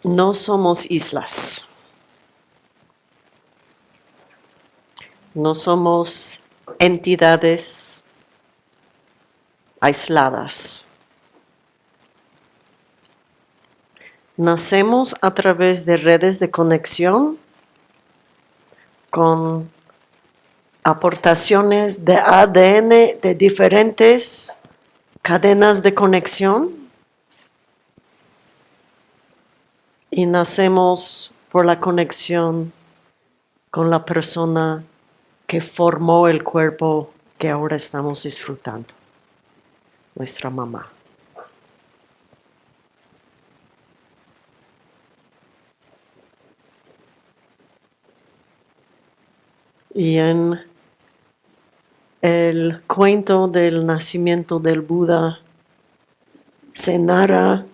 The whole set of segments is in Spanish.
No somos islas. No somos entidades aisladas. Nacemos a través de redes de conexión con aportaciones de ADN de diferentes cadenas de conexión y nacemos por la conexión con la persona que formó el cuerpo que ahora estamos disfrutando, nuestra mamá. Y en el cuento del nacimiento del Buda se narra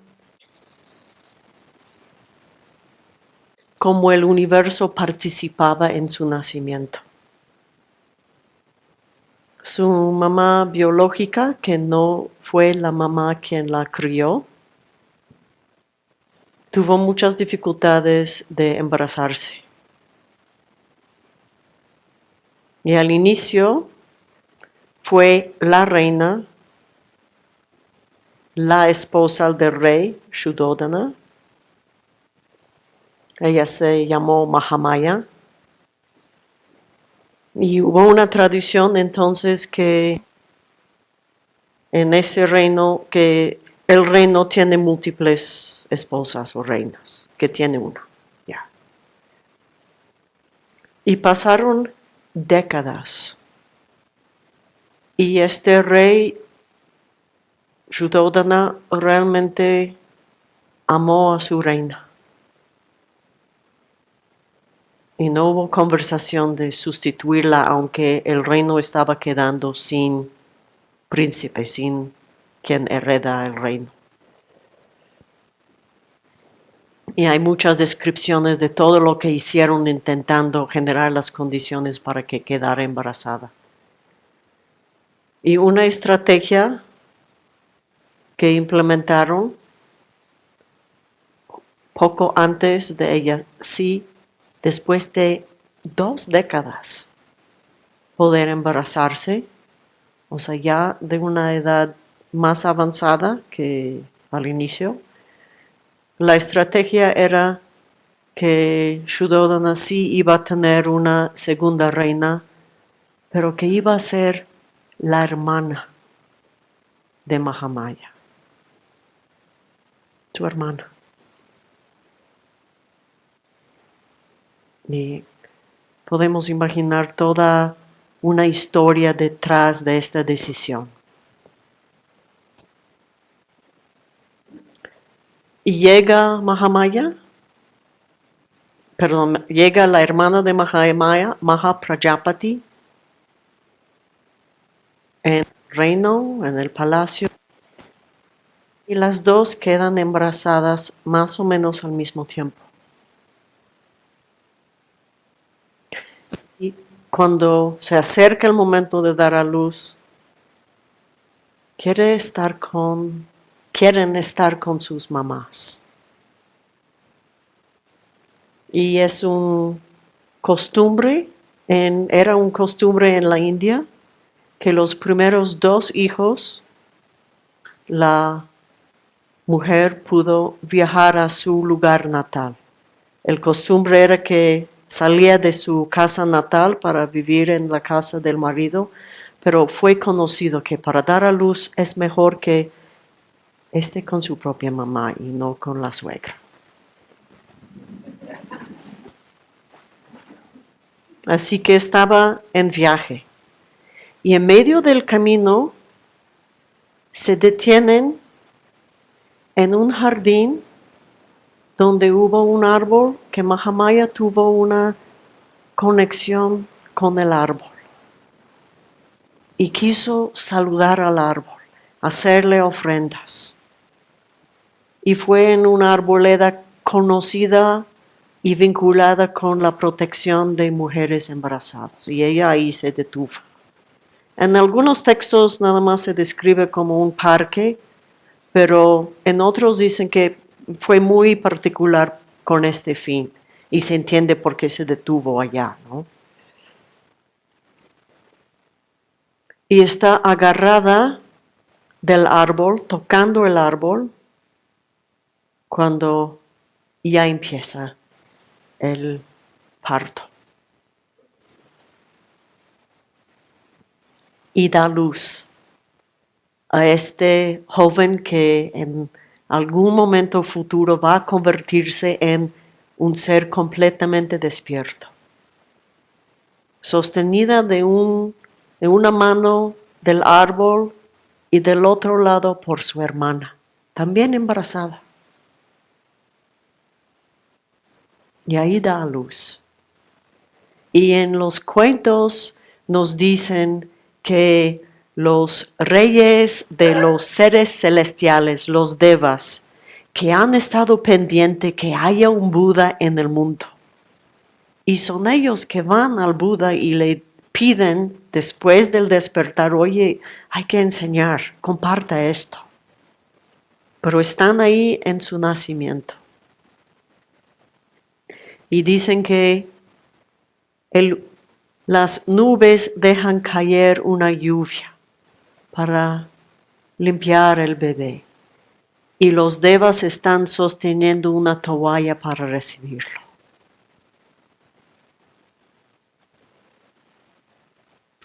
cómo el universo participaba en su nacimiento. Su mamá biológica, que no fue la mamá quien la crió, tuvo muchas dificultades de embarazarse. Y al inicio fue la reina, la esposa del rey Shuddhodana. Ella se llamó Mahamaya. Y hubo una tradición entonces que en ese reino, que el reino tiene múltiples esposas o reinas, que tiene una. Ya. Y pasaron décadas. Y este rey Shuddhodana realmente amó a su reina. Y no hubo conversación de sustituirla, aunque el reino estaba quedando sin príncipe, sin quien hereda el reino. Y hay muchas descripciones de todo lo que hicieron intentando generar las condiciones para que quedara embarazada. Y una estrategia que implementaron poco antes de ella, sí, después de 2 décadas, poder embarazarse, o sea, ya de una edad más avanzada que al inicio. La estrategia era que Shuddhodana sí iba a tener una segunda reina, pero que iba a ser la hermana de Mahamaya, su hermana. Y podemos imaginar toda una historia detrás de esta decisión. Y llega llega la hermana de Mahamaya, Mahaprajapati, en el reino, en el palacio, y las dos quedan embarazadas más o menos al mismo tiempo. Y cuando se acerca el momento de dar a luz, quieren estar con sus mamás. Y es un costumbre, era un costumbre en la India, que los primeros 2 hijos, la mujer pudo viajar a su lugar natal. El costumbre era que salía de su casa natal para vivir en la casa del marido, pero fue conocido que para dar a luz es mejor que esté con su propia mamá y no con la suegra. Así que estaba en viaje. Y en medio del camino se detienen en un jardín donde hubo un árbol que Mahamaya tuvo una conexión con el árbol. Y quiso saludar al árbol, hacerle ofrendas. Y fue en una arboleda conocida y vinculada con la protección de mujeres embarazadas. Y ella ahí se detuvo. En algunos textos nada más se describe como un parque, pero en otros dicen que fue muy particular con este fin y se entiende por qué se detuvo allá, ¿no? Y está agarrada del árbol, tocando el árbol, cuando ya empieza el parto. Y da luz a este joven que en algún momento futuro va a convertirse en un ser completamente despierto, sostenida de una mano del árbol y del otro lado por su hermana, también embarazada. Y ahí da a luz. Y en los cuentos nos dicen que los reyes de los seres celestiales, los devas, que han estado pendientes que haya un Buda en el mundo. Y son ellos que van al Buda y le piden después del despertar, oye, hay que enseñar, comparta esto. Pero están ahí en su nacimiento. Y dicen que las nubes dejan caer una lluvia para limpiar el bebé. Y los devas están sosteniendo una toalla para recibirlo.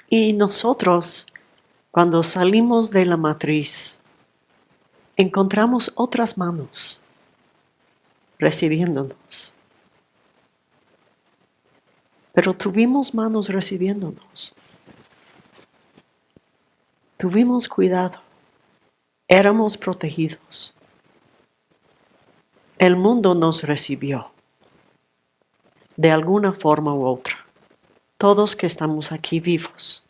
Y nosotros, cuando salimos de la matriz, encontramos otras manos recibiéndonos. Pero tuvimos manos recibiéndonos. Tuvimos cuidado. Éramos protegidos. El mundo nos recibió de alguna forma u otra. Todos que estamos aquí vivos.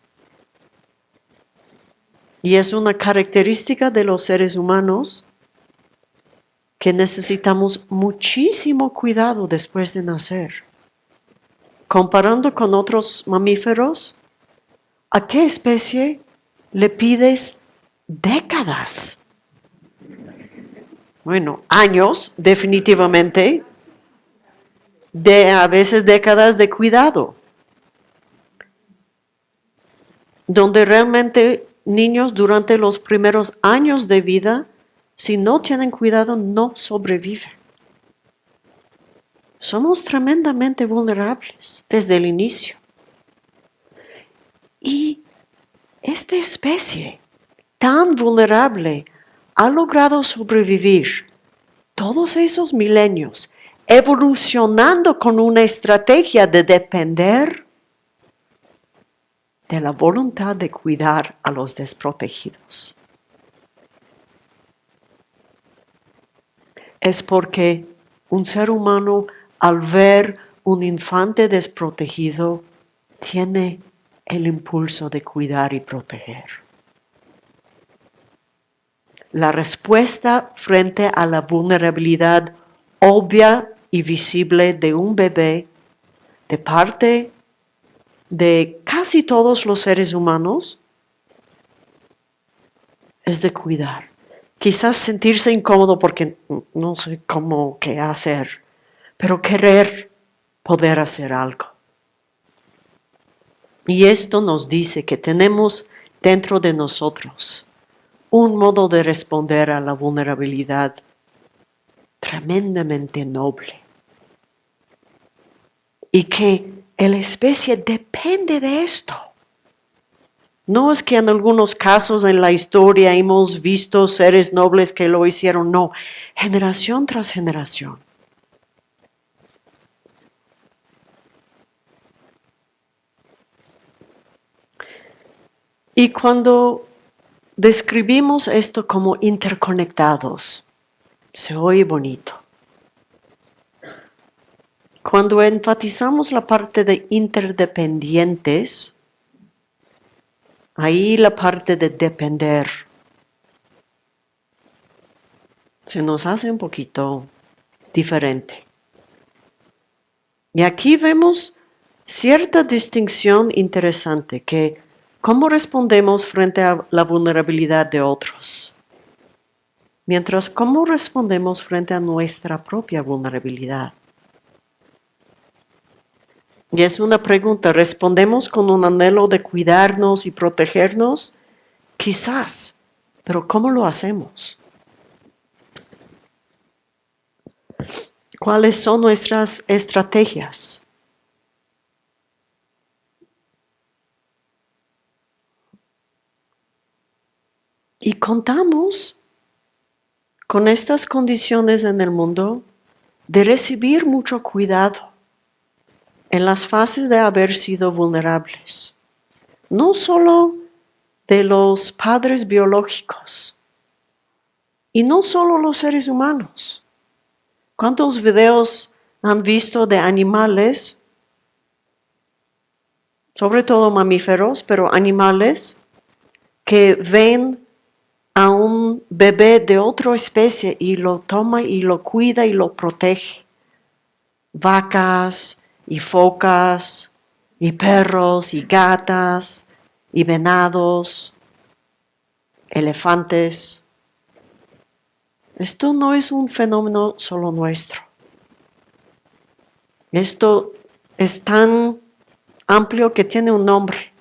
Y es una característica de los seres humanos que necesitamos muchísimo cuidado después de nacer. Comparando con otros mamíferos, ¿a qué especie le pides décadas? Bueno, años, definitivamente, a veces décadas de cuidado, donde realmente niños durante los primeros años de vida, si no tienen cuidado, no sobreviven. Somos tremendamente vulnerables desde el inicio. Y esta especie tan vulnerable ha logrado sobrevivir todos esos milenios, evolucionando con una estrategia de depender de la voluntad de cuidar a los desprotegidos. Es porque un ser humano, al ver un infante desprotegido, tiene el impulso de cuidar y proteger. La respuesta frente a la vulnerabilidad obvia y visible de un bebé de parte de casi todos los seres humanos es de cuidar. Quizás sentirse incómodo porque no sé cómo qué hacer, pero querer poder hacer algo. Y esto nos dice que tenemos dentro de nosotros un modo de responder a la vulnerabilidad tremendamente noble. Y que la especie depende de esto. No es que en algunos casos en la historia hemos visto seres nobles que lo hicieron, no, generación tras generación. Y cuando describimos esto como interconectados, se oye bonito. Cuando enfatizamos la parte de interdependientes, ahí la parte de depender se nos hace un poquito diferente. Y aquí vemos cierta distinción interesante que cómo respondemos frente a la vulnerabilidad de otros. Mientras, ¿cómo respondemos frente a nuestra propia vulnerabilidad? Y es una pregunta, ¿respondemos con un anhelo de cuidarnos y protegernos? Quizás, pero ¿cómo lo hacemos? ¿Cuáles son nuestras estrategias? Y contamos con estas condiciones en el mundo de recibir mucho cuidado en las fases de haber sido vulnerables. No solo de los padres biológicos y no solo los seres humanos. ¿Cuántos videos han visto de animales, sobre todo mamíferos, pero animales, que ven a un bebé de otra especie y lo toma y lo cuida y lo protege? Vacas y focas y perros y gatas y venados, elefantes. Esto no es un fenómeno solo nuestro. Esto es tan amplio que tiene un nombre: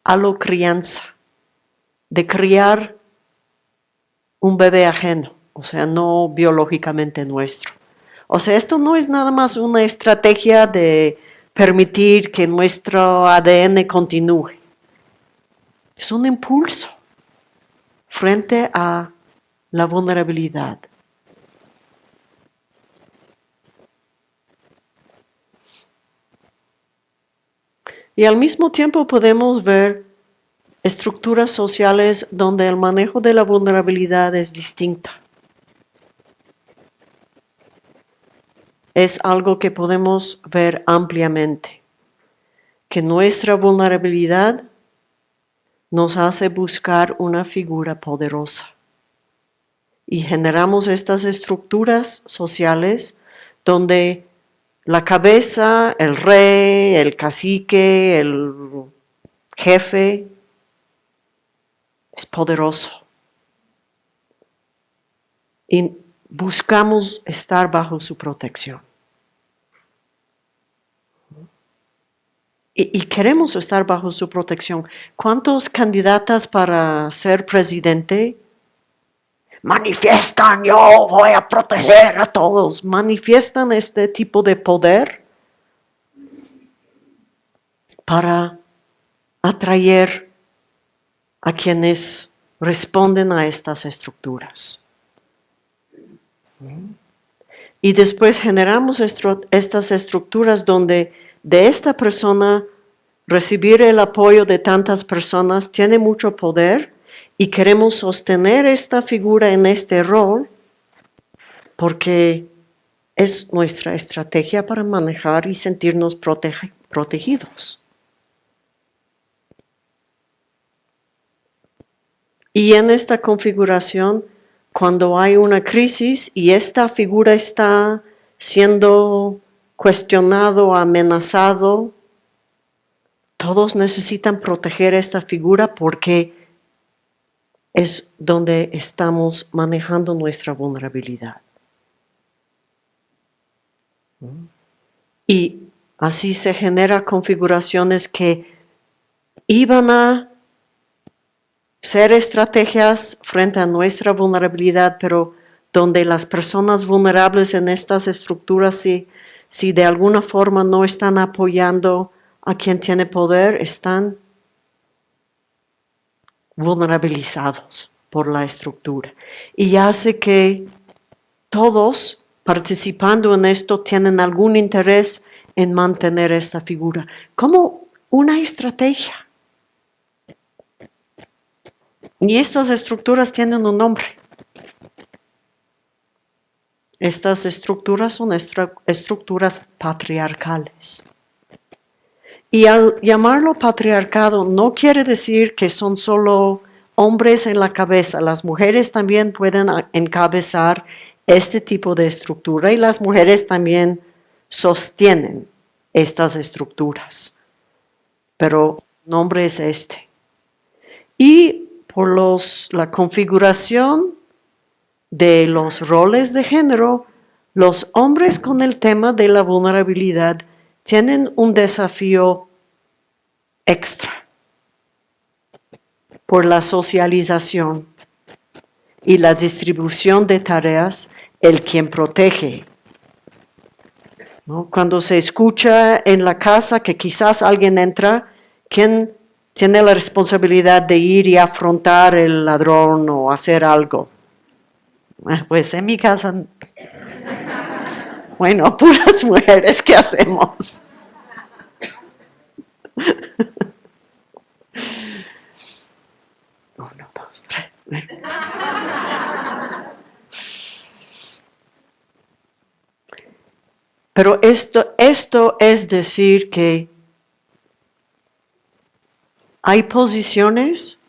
alocrianza, de criar un bebé ajeno, o sea, no biológicamente nuestro. O sea, esto no es nada más una estrategia de permitir que nuestro ADN continúe. Es un impulso frente a la vulnerabilidad. Y al mismo tiempo podemos ver estructuras sociales donde el manejo de la vulnerabilidad es distinta. Es algo que podemos ver ampliamente, que nuestra vulnerabilidad nos hace buscar una figura poderosa. Y generamos estas estructuras sociales donde la cabeza, el rey, el cacique, el jefe, es poderoso. Y buscamos estar bajo su protección. Y queremos estar bajo su protección. ¿Cuántos candidatas para ser presidente manifiestan: yo voy a proteger a todos? Manifiestan este tipo de poder para atraer a quienes responden a estas estructuras. Y después generamos estas estructuras donde de esta persona recibir el apoyo de tantas personas tiene mucho poder y queremos sostener esta figura en este rol porque es nuestra estrategia para manejar y sentirnos protegidos. Y en esta configuración, cuando hay una crisis y esta figura está siendo cuestionado, amenazado, todos necesitan proteger esta figura porque es donde estamos manejando nuestra vulnerabilidad. Y así se generan configuraciones que iban a ser estrategias frente a nuestra vulnerabilidad, pero donde las personas vulnerables en estas estructuras, si de alguna forma no están apoyando a quien tiene poder, están vulnerabilizados por la estructura. Y hace que todos participando en esto tienen algún interés en mantener esta figura como una estrategia. Y estas estructuras tienen un nombre. Estas estructuras son estructuras patriarcales. Y al llamarlo patriarcado no quiere decir que son solo hombres en la cabeza. Las mujeres también pueden encabezar este tipo de estructura y las mujeres también sostienen estas estructuras. Pero el nombre es este. Y por la configuración de los roles de género, los hombres con el tema de la vulnerabilidad tienen un desafío extra por la socialización y la distribución de tareas, el quien protege. ¿No? Cuando se escucha en la casa que quizás alguien entra, ¿quién tiene la responsabilidad de ir y afrontar el ladrón o hacer algo? Pues en mi casa, bueno, puras mujeres, ¿qué hacemos? Uno, dos, tres. Pero esto es decir que hay posiciones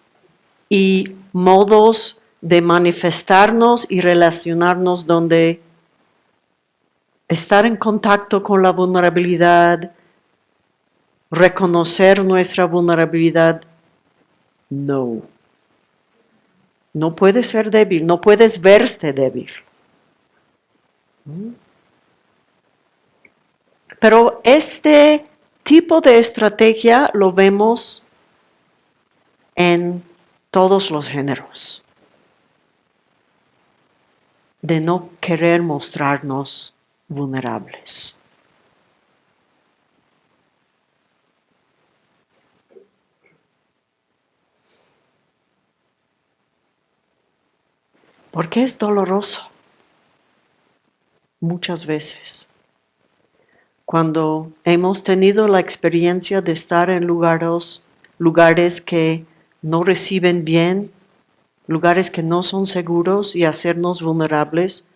y modos de manifestarnos y relacionarnos donde estar en contacto con la vulnerabilidad, reconocer nuestra vulnerabilidad, no. No puedes ser débil, no puedes verte débil. Pero este tipo de estrategia lo vemos en todos los géneros, de no querer mostrarnos vulnerables. Porque es doloroso, muchas veces. Cuando hemos tenido la experiencia de estar en lugares que no reciben bien, lugares que no son seguros y hacernos vulnerables,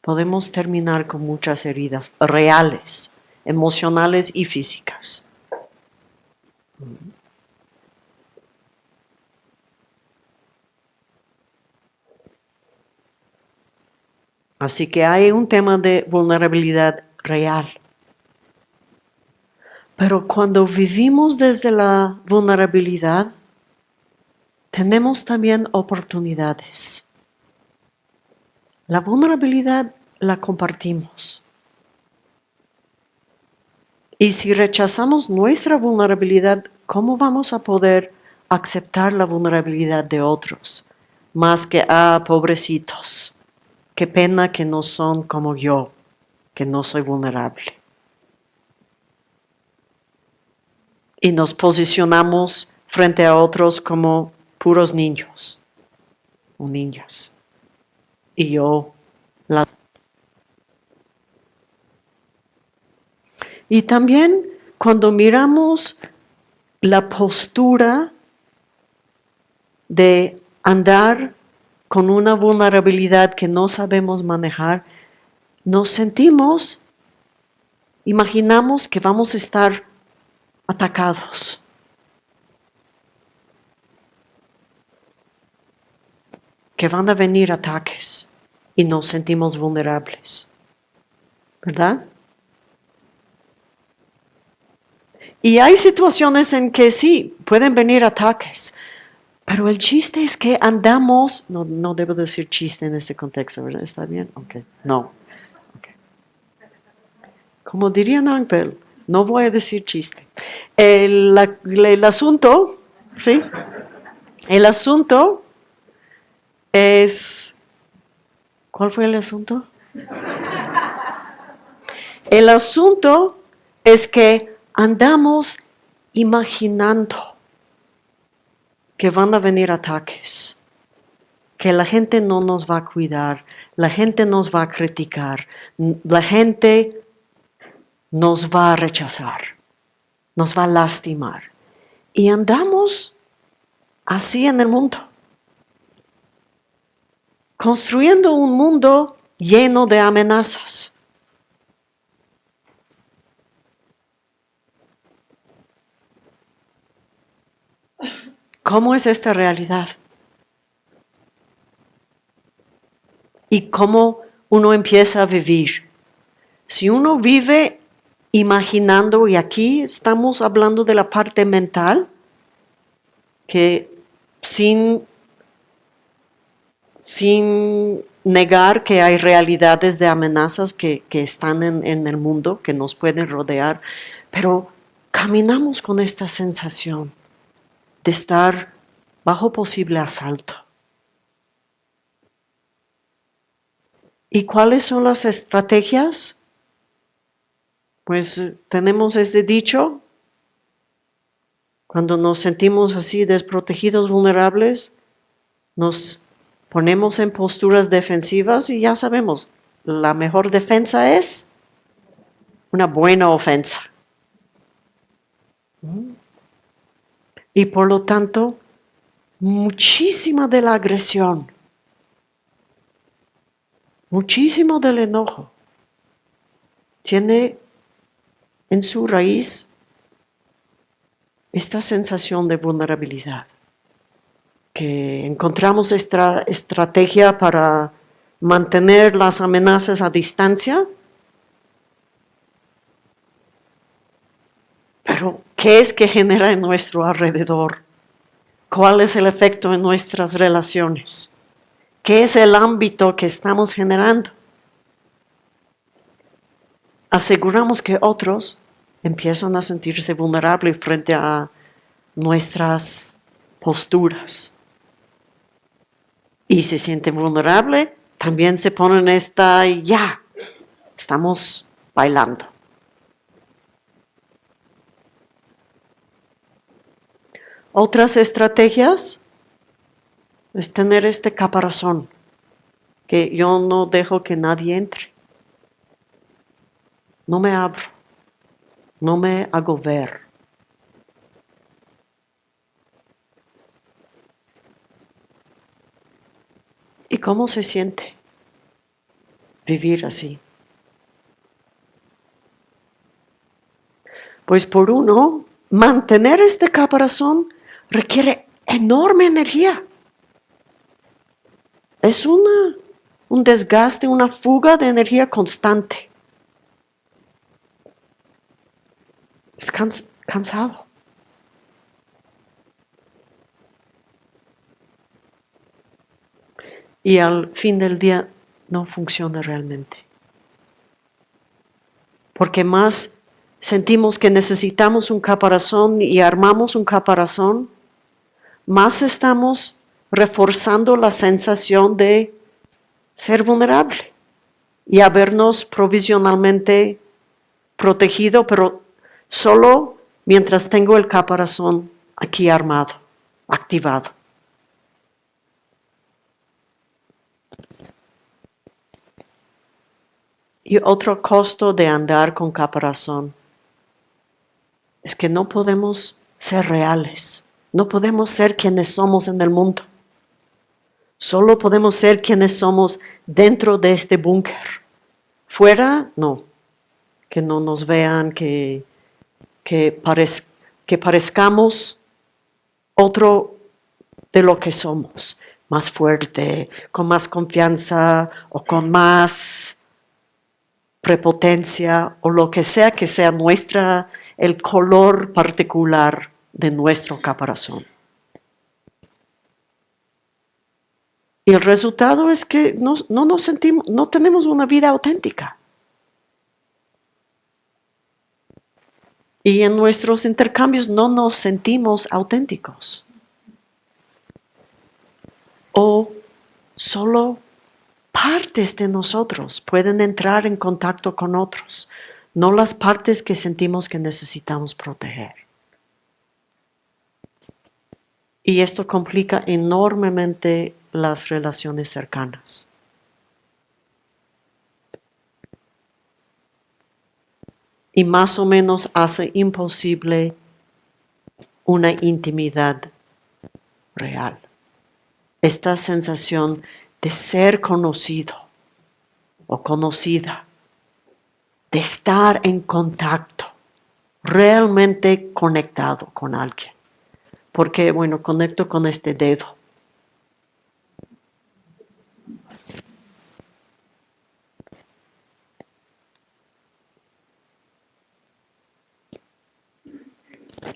podemos terminar con muchas heridas reales, emocionales y físicas. Así que hay un tema de vulnerabilidad real. Pero cuando vivimos desde la vulnerabilidad, tenemos también oportunidades. La vulnerabilidad la compartimos. Y si rechazamos nuestra vulnerabilidad, ¿cómo vamos a poder aceptar la vulnerabilidad de otros? Más que, pobrecitos, qué pena que no son como yo, que no soy vulnerable. Y nos posicionamos frente a otros como puros niños o niñas. Y yo Y también cuando miramos la postura de andar con una vulnerabilidad que no sabemos manejar, nos sentimos, imaginamos que vamos a estar atacados. Que van a venir ataques y nos sentimos vulnerables. ¿Verdad? Y hay situaciones en que sí, pueden venir ataques, pero el chiste es que andamos, no debo decir chiste en este contexto, ¿verdad? ¿Está bien? Ok, no. Okay. Como diría Ángel, no voy a decir chiste. El asunto, ¿sí? El asunto es, ¿cuál fue el asunto? El asunto es que andamos imaginando que van a venir ataques, que la gente no nos va a cuidar, la gente nos va a criticar, la gente nos va a rechazar, nos va a lastimar. Y andamos así en el mundo, construyendo un mundo lleno de amenazas. ¿Cómo es esta realidad? Y cómo uno empieza a vivir. Si uno vive imaginando, y aquí estamos hablando de la parte mental, que sin sin negar que hay realidades de amenazas que están en el mundo, que nos pueden rodear, pero caminamos con esta sensación de estar bajo posible asalto. ¿Y cuáles son las estrategias? Pues tenemos este dicho, cuando nos sentimos así desprotegidos, vulnerables, nos ponemos en posturas defensivas y ya sabemos, la mejor defensa es una buena ofensa. Y por lo tanto, muchísima de la agresión, muchísimo del enojo, tiene en su raíz esta sensación de vulnerabilidad, que encontramos esta estrategia para mantener las amenazas a distancia. Pero, ¿qué es que genera en nuestro alrededor? ¿Cuál es el efecto en nuestras relaciones? ¿Qué es el ámbito que estamos generando? Aseguramos que otros empiezan a sentirse vulnerables frente a nuestras posturas. Y se sienten vulnerables, también se ponen ya, estamos bailando. Otras estrategias es tener este caparazón, que yo no dejo que nadie entre. No me abro, no me hago ver. ¿Y cómo se siente vivir así? Pues por uno, mantener este caparazón requiere enorme energía. Es un desgaste, una fuga de energía constante. Es cansado. Y al fin del día no funciona realmente. Porque más sentimos que necesitamos un caparazón y armamos un caparazón, más estamos reforzando la sensación de ser vulnerable y habernos provisionalmente protegido, pero solo mientras tengo el caparazón aquí armado, activado. Y otro costo de andar con caparazón es que no podemos ser reales, no podemos ser quienes somos en el mundo. Solo podemos ser quienes somos dentro de este búnker. Fuera, no. Que no nos vean, que parezcamos otro de lo que somos. Más fuerte, con más confianza o con más prepotencia o lo que sea el color particular de nuestro caparazón. Y el resultado es que no nos sentimos, no tenemos una vida auténtica. Y en nuestros intercambios no nos sentimos auténticos. O solo partes de nosotros pueden entrar en contacto con otros, no las partes que sentimos que necesitamos proteger. Y esto complica enormemente las relaciones cercanas. Y más o menos hace imposible una intimidad real. Esta sensación de ser conocido o conocida, de estar en contacto, realmente conectado con alguien. Porque, conecto con este dedo.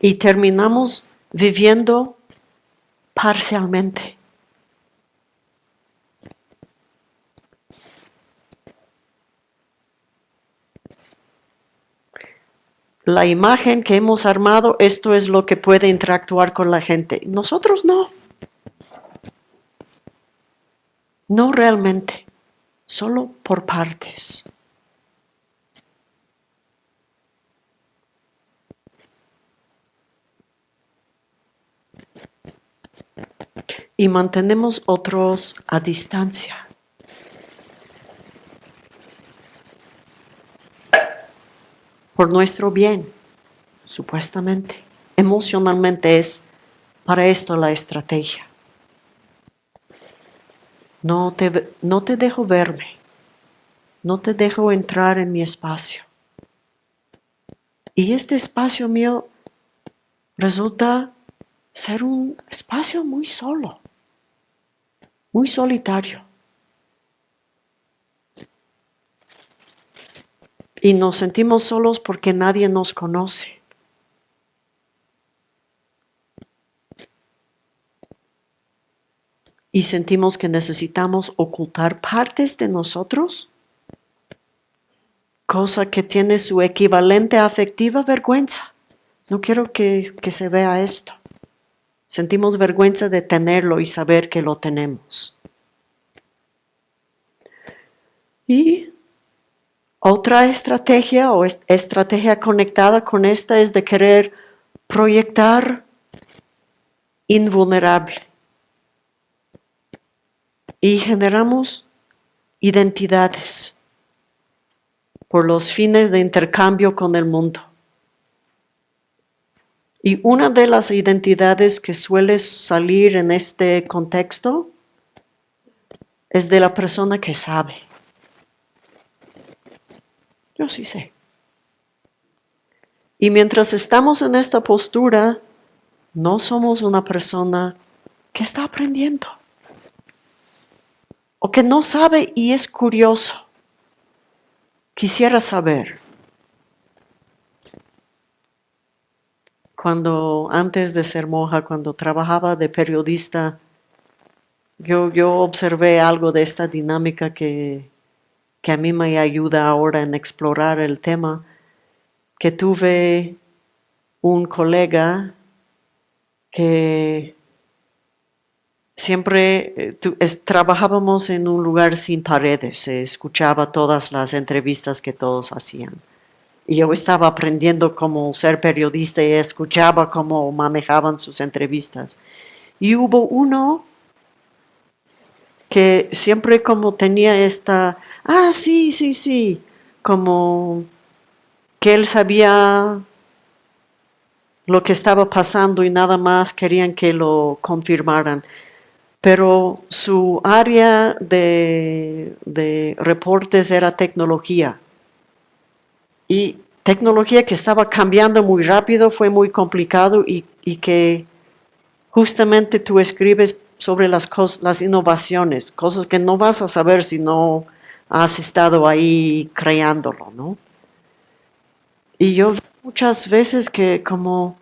Y terminamos viviendo parcialmente. la imagen que hemos armado, esto es lo que puede interactuar con la gente. Nosotros no. No realmente, solo por partes. Y mantenemos otros a distancia. Por nuestro bien, supuestamente. Emocionalmente es para esto la estrategia. No te dejo verme. No te dejo entrar en mi espacio. Y este espacio mío resulta ser un espacio muy solo, muy solitario. Y nos sentimos solos porque nadie nos conoce. Y sentimos que necesitamos ocultar partes de nosotros, cosa que tiene su equivalente afectiva, vergüenza. No quiero que se vea esto. Sentimos vergüenza de tenerlo y saber que lo tenemos. Y otra estrategia o estrategia conectada con esta es de querer proyectar invulnerable. Y generamos identidades por los fines de intercambio con el mundo. Y una de las identidades que suele salir en este contexto es de la persona que sabe. Yo sí sé. Y mientras estamos en esta postura, no somos una persona que está aprendiendo o que no sabe y es curioso. Quisiera saber. Cuando antes de ser monja, cuando trabajaba de periodista, yo observé algo de esta dinámica que a mí me ayuda ahora en explorar el tema, que tuve un colega que siempre trabajábamos en un lugar sin paredes, se escuchaba todas las entrevistas que todos hacían. Y yo estaba aprendiendo cómo ser periodista y escuchaba cómo manejaban sus entrevistas. Y hubo uno que siempre como tenía esta, sí, como que él sabía lo que estaba pasando y nada más querían que lo confirmaran. Pero su área de reportes era tecnología. Y tecnología que estaba cambiando muy rápido, fue muy complicado y que justamente tú escribes sobre las innovaciones, cosas que no vas a saber si no has estado ahí creándolo, ¿no? Y yo muchas veces que como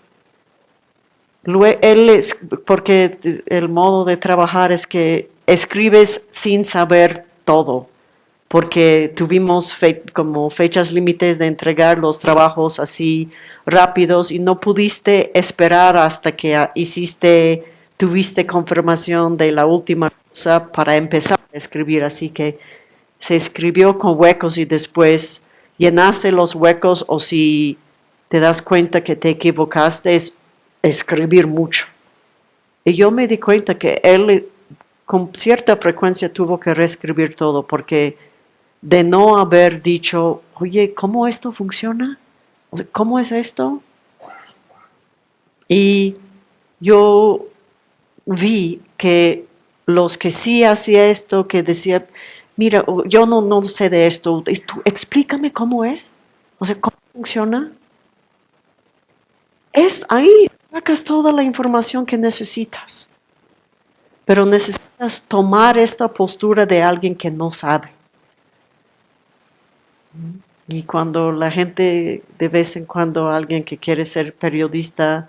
porque el modo de trabajar es que escribes sin saber todo, porque tuvimos como fechas límites de entregar los trabajos así rápidos y no pudiste esperar hasta que tuviste confirmación de la última cosa para empezar a escribir, así que se escribió con huecos y después llenaste los huecos o si te das cuenta que te equivocaste es escribir mucho. Y yo me di cuenta que él con cierta frecuencia tuvo que reescribir todo porque de no haber dicho, oye, ¿cómo esto funciona? ¿Cómo es esto? Y yo vi que los que sí hacía esto, que decía, mira, yo no sé de esto, tú explícame cómo es, o sea, cómo funciona. Es ahí, sacas toda la información que necesitas, pero necesitas tomar esta postura de alguien que no sabe. Y cuando la gente, de vez en cuando, alguien que quiere ser periodista,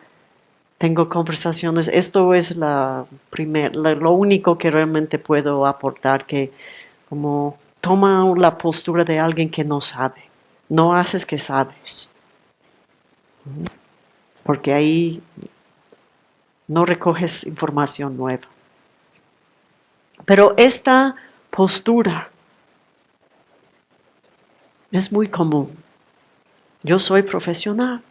tengo conversaciones, esto es lo único que realmente puedo aportar, que como toma la postura de alguien que no sabe, no haces que sabes. porque ahí no recoges información nueva. Pero esta postura es muy común. Yo soy profesional.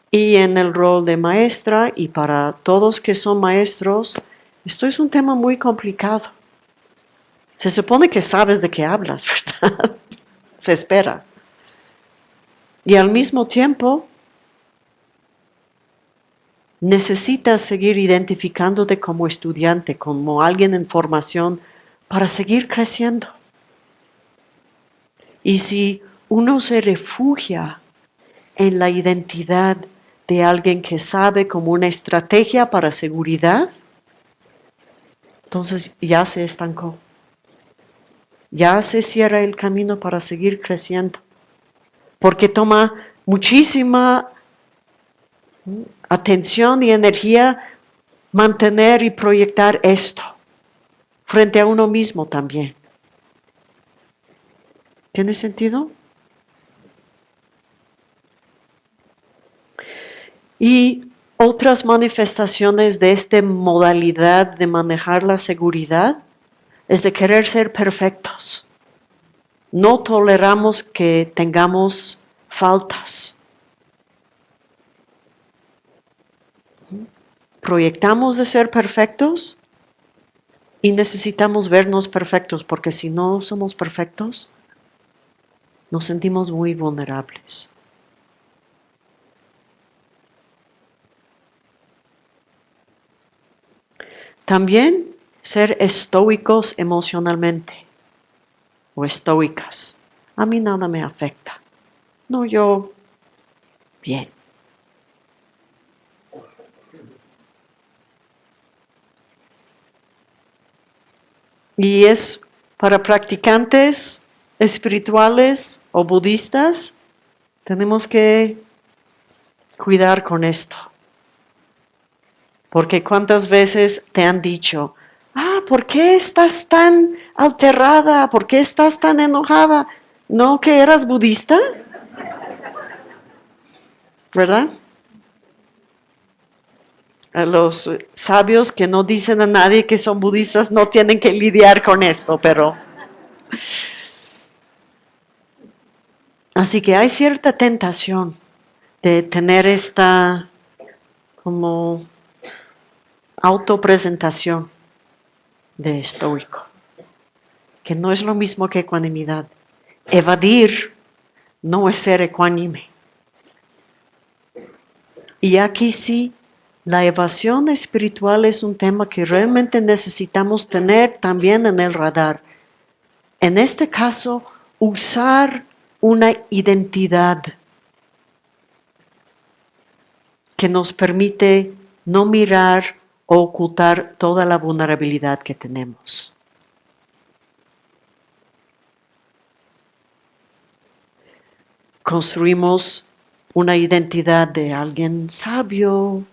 Y en el rol de maestra, y para todos que son maestros, esto es un tema muy complicado. Se supone que sabes de qué hablas, ¿verdad? Se espera. Y al mismo tiempo, necesitas seguir identificándote como estudiante, como alguien en formación, para seguir creciendo. Y si uno se refugia en la identidad de alguien que sabe como una estrategia para seguridad, entonces ya se estancó. Ya se cierra el camino para seguir creciendo. Porque toma muchísima atención y energía mantener y proyectar esto frente a uno mismo también. ¿Tiene sentido? Y otras manifestaciones de esta modalidad de manejar la seguridad es de querer ser perfectos. No toleramos que tengamos faltas. Proyectamos de ser perfectos y necesitamos vernos perfectos, porque si no somos perfectos, nos sentimos muy vulnerables. También ser estoicos emocionalmente o estoicas. A mí nada me afecta. No, yo bien. Y es para practicantes espirituales o budistas, tenemos que cuidar con esto. Porque cuántas veces te han dicho, ¿por qué estás tan alterada? ¿Por qué estás tan enojada? ¿No que eras budista? ¿Verdad? A los sabios que no dicen a nadie que son budistas no tienen que lidiar con esto, pero... Así que hay cierta tentación de tener esta como autopresentación de estoico, que no es lo mismo que ecuanimidad. Evadir no es ser ecuánime. Y aquí sí, la evasión espiritual es un tema que realmente necesitamos tener también en el radar. En este caso, usar una identidad que nos permite no mirar o ocultar toda la vulnerabilidad que tenemos. Construimos una identidad de alguien sabio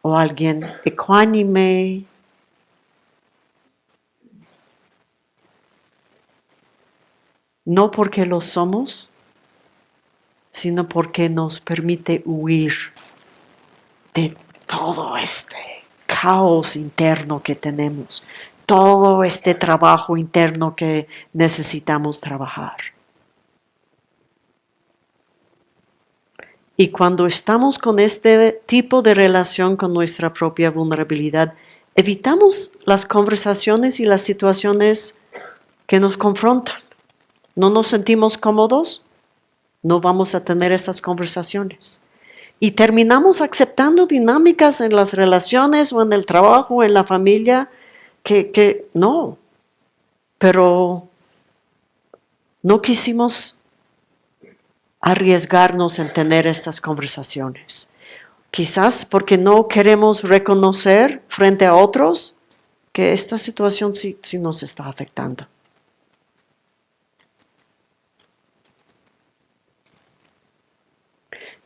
o alguien ecuánime. No porque lo somos, sino porque nos permite huir de todo este caos interno que tenemos, todo este trabajo interno que necesitamos trabajar. Y cuando estamos con este tipo de relación con nuestra propia vulnerabilidad, evitamos las conversaciones y las situaciones que nos confrontan. No nos sentimos cómodos, no vamos a tener esas conversaciones. Y terminamos aceptando dinámicas en las relaciones o en el trabajo o en la familia que no. Pero no quisimos arriesgarnos en tener estas conversaciones. Quizás porque no queremos reconocer frente a otros que esta situación sí nos está afectando.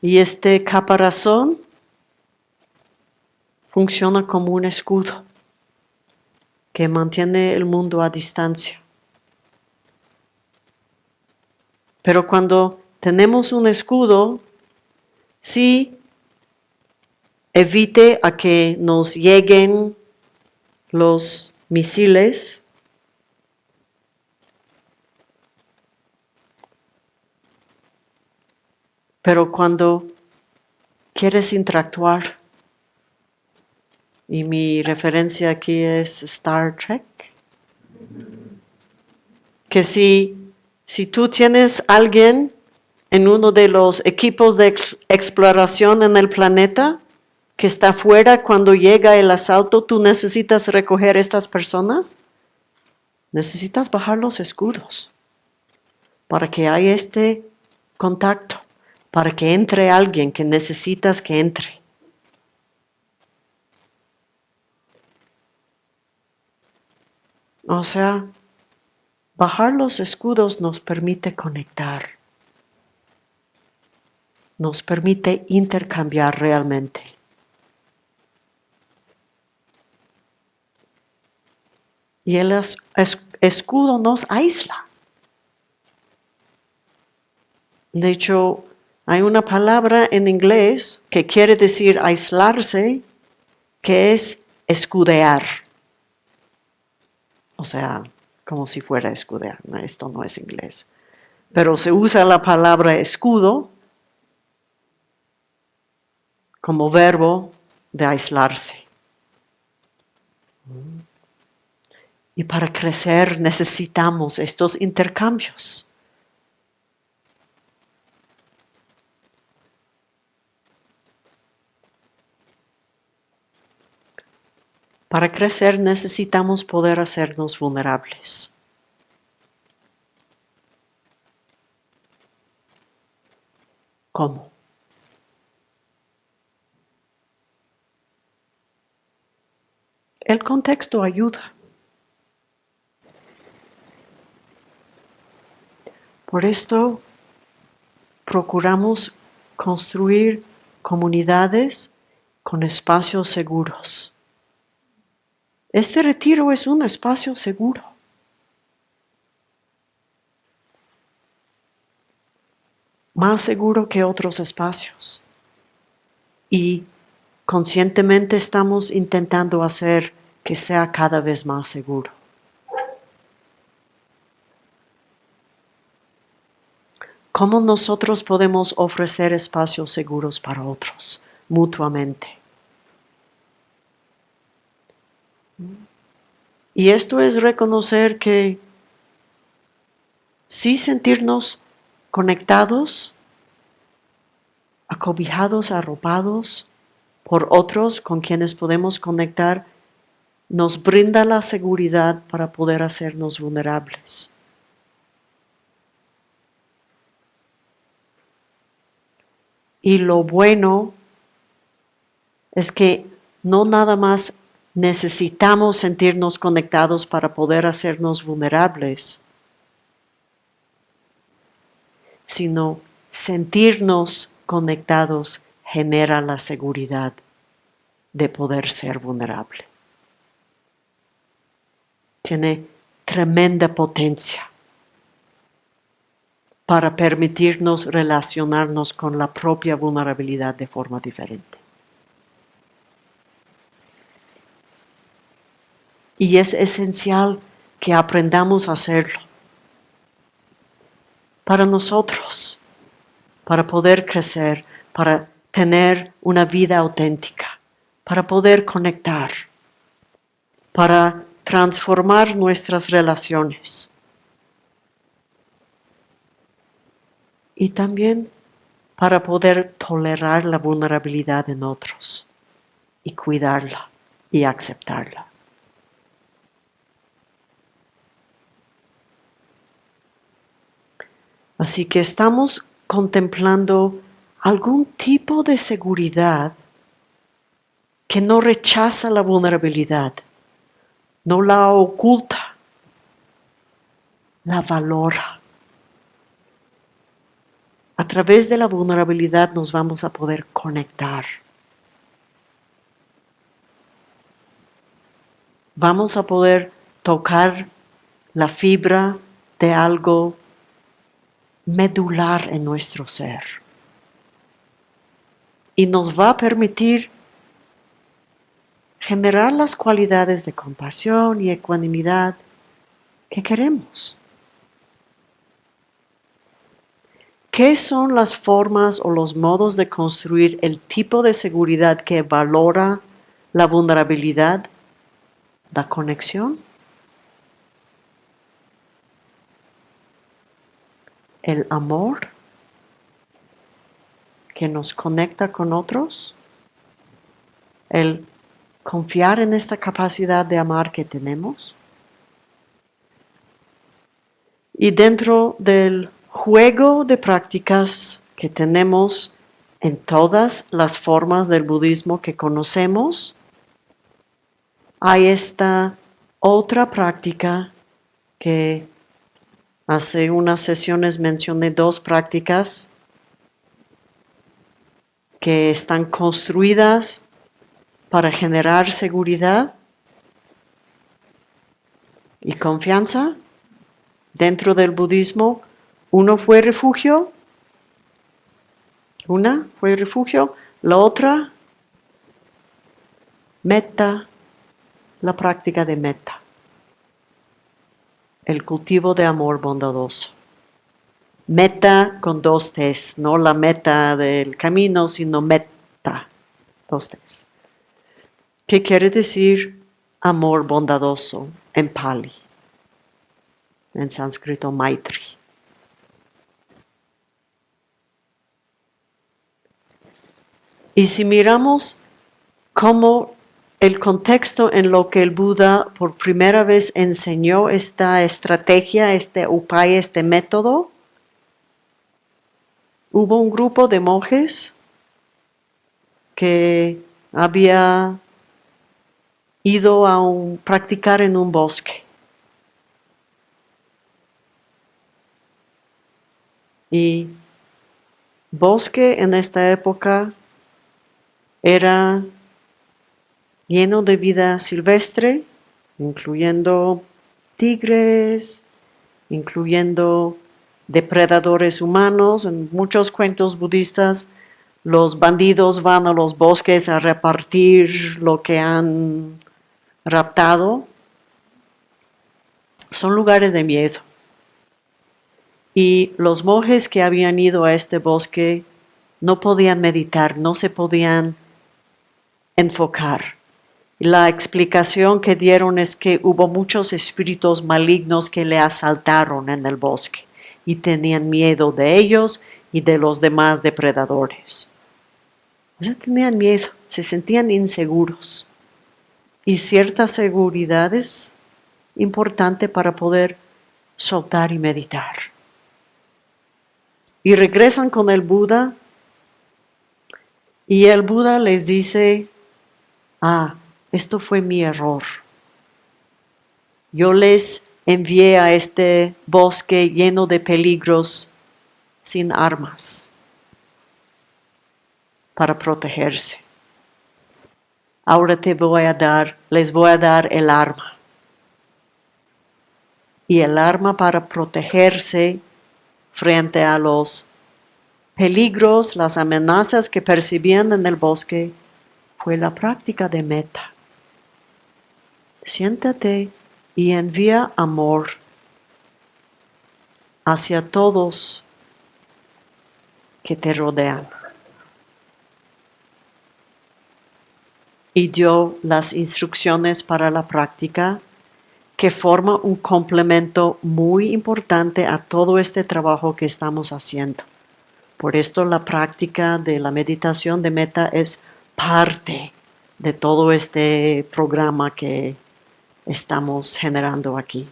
Y este caparazón funciona como un escudo que mantiene el mundo a distancia. Pero cuando tenemos un escudo, sí evite a que nos lleguen los misiles, pero cuando quieres interactuar, y mi referencia aquí es Star Trek, que si tú tienes alguien en uno de los equipos de exploración en el planeta que está fuera cuando llega el asalto, tú necesitas recoger estas personas, necesitas bajar los escudos para que haya este contacto, para que entre alguien que necesitas que entre. O sea, bajar los escudos nos permite conectar, nos permite intercambiar realmente. Y el escudo nos aísla. De hecho, hay una palabra en inglés que quiere decir aislarse, que es escudear. O sea, como si fuera escudear. No, esto no es inglés. Pero se usa la palabra escudo como verbo de aislarse. Y para crecer necesitamos estos intercambios. Para crecer necesitamos poder hacernos vulnerables. ¿Cómo? El contexto ayuda. Por esto procuramos construir comunidades con espacios seguros. Este retiro es un espacio seguro. Más seguro que otros espacios. Y conscientemente estamos intentando hacer que sea cada vez más seguro. ¿Cómo nosotros podemos ofrecer espacios seguros para otros mutuamente? Y esto es reconocer que sí sentirnos conectados, acobijados, arropados por otros con quienes podemos conectar, nos brinda la seguridad para poder hacernos vulnerables. Y lo bueno es que no nada más necesitamos sentirnos conectados para poder hacernos vulnerables, sino sentirnos conectados genera la seguridad de poder ser vulnerable. Tiene tremenda potencia para permitirnos relacionarnos con la propia vulnerabilidad de forma diferente. Y es esencial que aprendamos a hacerlo para nosotros, para poder crecer, para tener una vida auténtica, para poder conectar, para transformar nuestras relaciones. Y también para poder tolerar la vulnerabilidad en otros y cuidarla y aceptarla. Así que estamos contemplando algún tipo de seguridad que no rechaza la vulnerabilidad, no la oculta, la valora. A través de la vulnerabilidad nos vamos a poder conectar. Vamos a poder tocar la fibra de algo medular en nuestro ser. Y nos va a permitir generar las cualidades de compasión y ecuanimidad que queremos. ¿Qué son las formas o los modos de construir el tipo de seguridad que valora la vulnerabilidad, la conexión, el amor que nos conecta con otros, el confiar en esta capacidad de amar que tenemos? Y dentro del juego de prácticas que tenemos en todas las formas del budismo que conocemos, hay esta otra práctica que hace unas sesiones mencioné, 2 prácticas que están construidas para generar seguridad y confianza dentro del budismo. Una fue refugio, la otra, metta, la práctica de metta, el cultivo de amor bondadoso. Metta con 2 T's, no la meta del camino, sino metta, 2 T's. ¿Qué quiere decir amor bondadoso en Pali? En sánscrito, Maitri. Y si miramos cómo el contexto en lo que el Buda por primera vez enseñó esta estrategia, este upaya, este método, hubo un grupo de monjes que había ido a practicar en un bosque. Y bosque en esta época era lleno de vida silvestre, incluyendo tigres, incluyendo depredadores humanos. En muchos cuentos budistas, los bandidos van a los bosques a repartir lo que han raptado. Son lugares de miedo. Y los monjes que habían ido a este bosque no podían meditar, no se podían enfocar. La explicación que dieron es que hubo muchos espíritus malignos que le asaltaron en el bosque y tenían miedo de ellos y de los demás depredadores. O sea, tenían miedo, se sentían inseguros. Y cierta seguridad es importante para poder soltar y meditar. Y regresan con el Buda y el Buda les dice, esto fue mi error. Yo les envié a este bosque lleno de peligros sin armas para protegerse. Ahora les voy a dar el arma. Y el arma para protegerse frente a los peligros, las amenazas que percibían en el bosque, fue la práctica de metta. Siéntate y envía amor hacia todos que te rodean. Y dio las instrucciones para la práctica que forma un complemento muy importante a todo este trabajo que estamos haciendo. Por esto la práctica de la meditación de metta es parte de todo este programa que estamos generando aquí.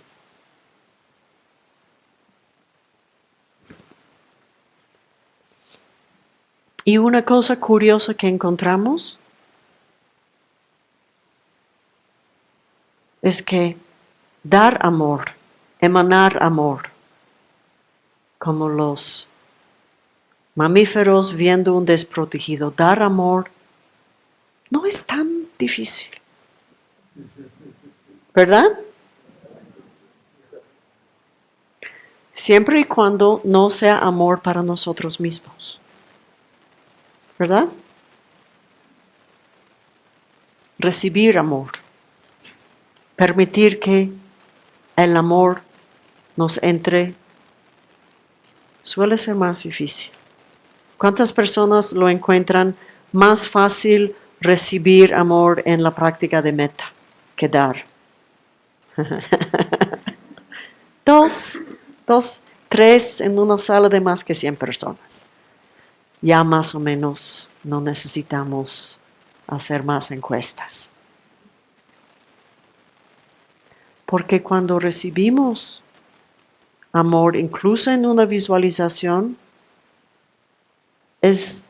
Y una cosa curiosa que encontramos es que dar amor, emanar amor, como los mamíferos viendo un desprotegido, dar amor no es tan difícil, ¿verdad? siempre y cuando no sea amor para nosotros mismos. ¿Verdad? Recibir amor. Permitir que el amor nos entre suele ser más difícil. ¿Cuántas personas lo encuentran más fácil recibir amor en la práctica de meta que dar? Dos, tres en una sala de más que 100 personas. Ya más o menos no necesitamos hacer más encuestas. Porque cuando recibimos amor, incluso en una visualización, es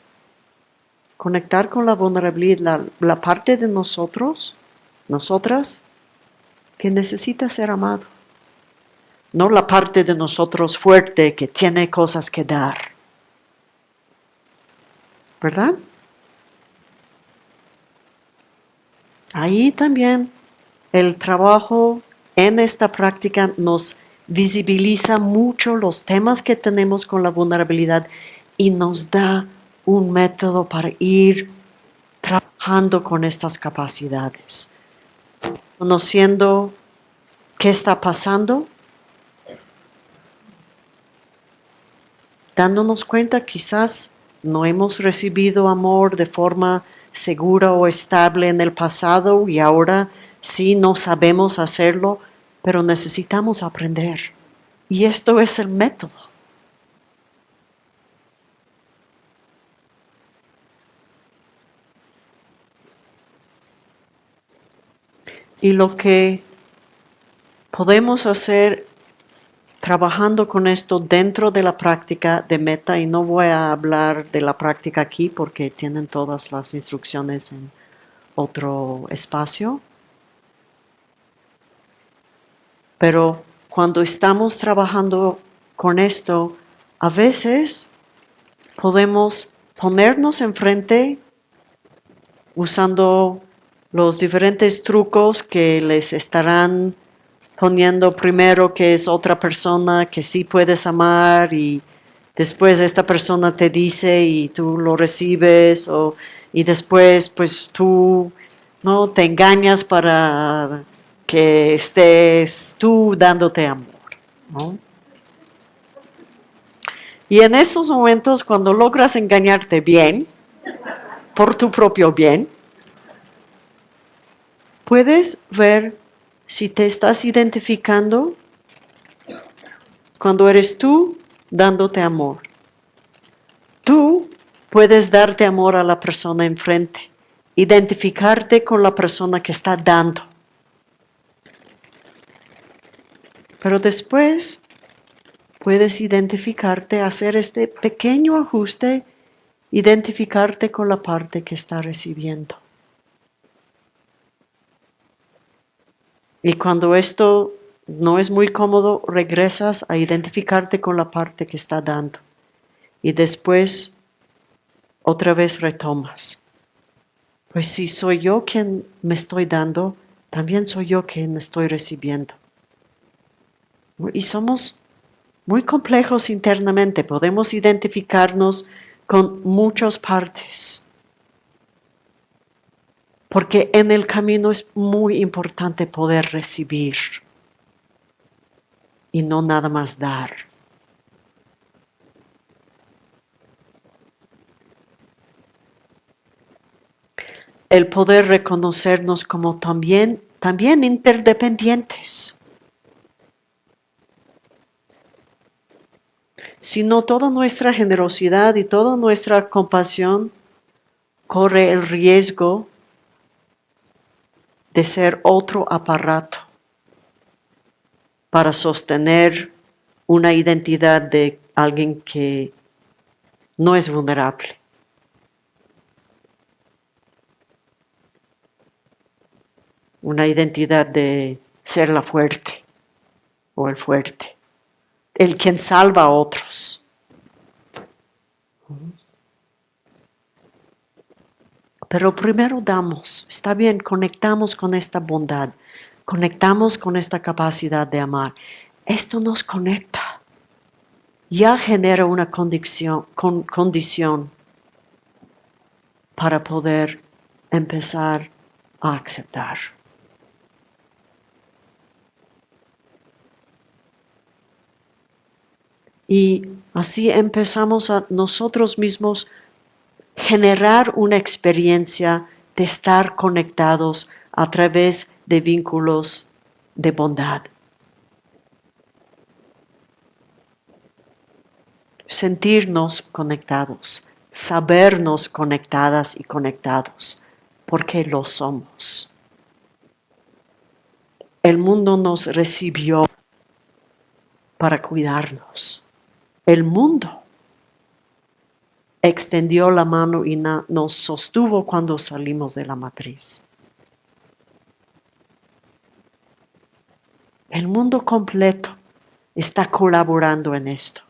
conectar con la vulnerabilidad, la parte de nosotros, nosotras, que necesita ser amado. No la parte de nosotros fuerte que tiene cosas que dar. ¿Verdad? Ahí también el trabajo en esta práctica nos visibiliza mucho los temas que tenemos con la vulnerabilidad y nos da un método para ir trabajando con estas capacidades, conociendo qué está pasando, dándonos cuenta quizás no hemos recibido amor de forma segura o estable en el pasado y ahora sí no sabemos hacerlo, pero necesitamos aprender. Y esto es el método. Y lo que podemos hacer trabajando con esto dentro de la práctica de meta, y no voy a hablar de la práctica aquí porque tienen todas las instrucciones en otro espacio, pero cuando estamos trabajando con esto, a veces podemos ponernos enfrente usando los diferentes trucos que les estarán poniendo primero que es otra persona que sí puedes amar y después esta persona te dice y tú lo recibes y después pues tú no te engañas para que estés tú dándote amor, ¿no? Y en estos momentos cuando logras engañarte bien, por tu propio bien, puedes ver si te estás identificando cuando eres tú dándote amor. Tú puedes darte amor a la persona enfrente, identificarte con la persona que está dando. Pero después puedes identificarte, hacer este pequeño ajuste, identificarte con la parte que está recibiendo. Y cuando esto no es muy cómodo, regresas a identificarte con la parte que está dando. Y después otra vez retomas. Pues si soy yo quien me estoy dando, también soy yo quien estoy recibiendo. Y somos muy complejos internamente, podemos identificarnos con muchas partes. Porque en el camino es muy importante poder recibir y no nada más dar. El poder reconocernos como también interdependientes. Si no, toda nuestra generosidad y toda nuestra compasión corre el riesgo de ser otro aparato para sostener una identidad de alguien que no es vulnerable. Una identidad de ser la fuerte o el fuerte, el quien salva a otros. Pero primero damos, está bien, conectamos con esta bondad, conectamos con esta capacidad de amar. Esto nos conecta. ya genera una condición para poder empezar a aceptar. Y así empezamos a nosotros mismos generar una experiencia de estar conectados a través de vínculos de bondad. Sentirnos conectados, sabernos conectadas y conectados, porque lo somos. El mundo nos recibió para cuidarnos. El mundo extendió la mano y nos sostuvo cuando salimos de la matriz. El mundo completo está colaborando en esto.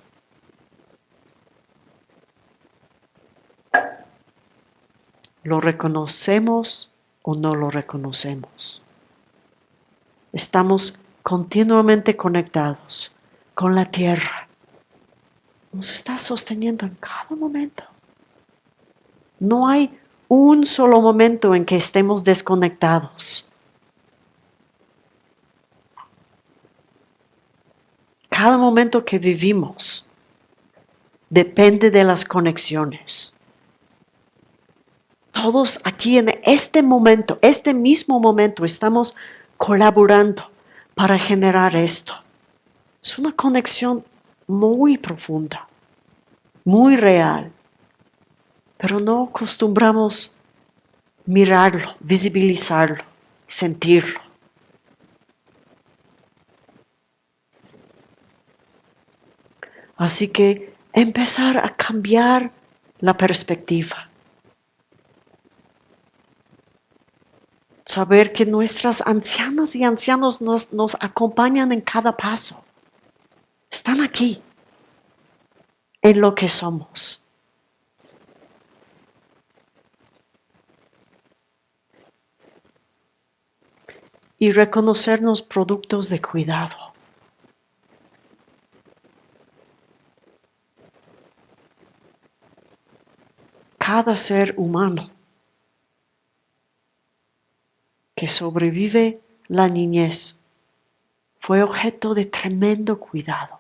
¿Lo reconocemos o no lo reconocemos? Estamos continuamente conectados con la tierra. Nos está sosteniendo en cada momento. No hay un solo momento en que estemos desconectados. Cada momento que vivimos depende de las conexiones. Todos aquí en este momento, este mismo momento, estamos colaborando para generar esto. Es una conexión muy profunda, muy real, pero no acostumbramos mirarlo, visibilizarlo, sentirlo. Así que empezar a cambiar la perspectiva. Saber que nuestras ancianas y ancianos nos acompañan en cada paso. Están aquí, en lo que somos. Y reconocernos productos de cuidado. Cada ser humano que sobrevive la niñez fue objeto de tremendo cuidado.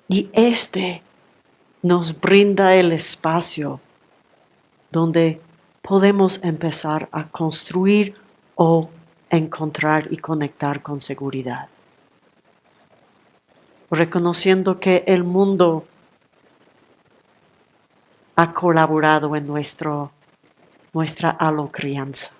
Y este nos brinda el espacio donde podemos empezar a construir o encontrar y conectar con seguridad. Reconociendo que el mundo ha colaborado en nuestra alocrianza.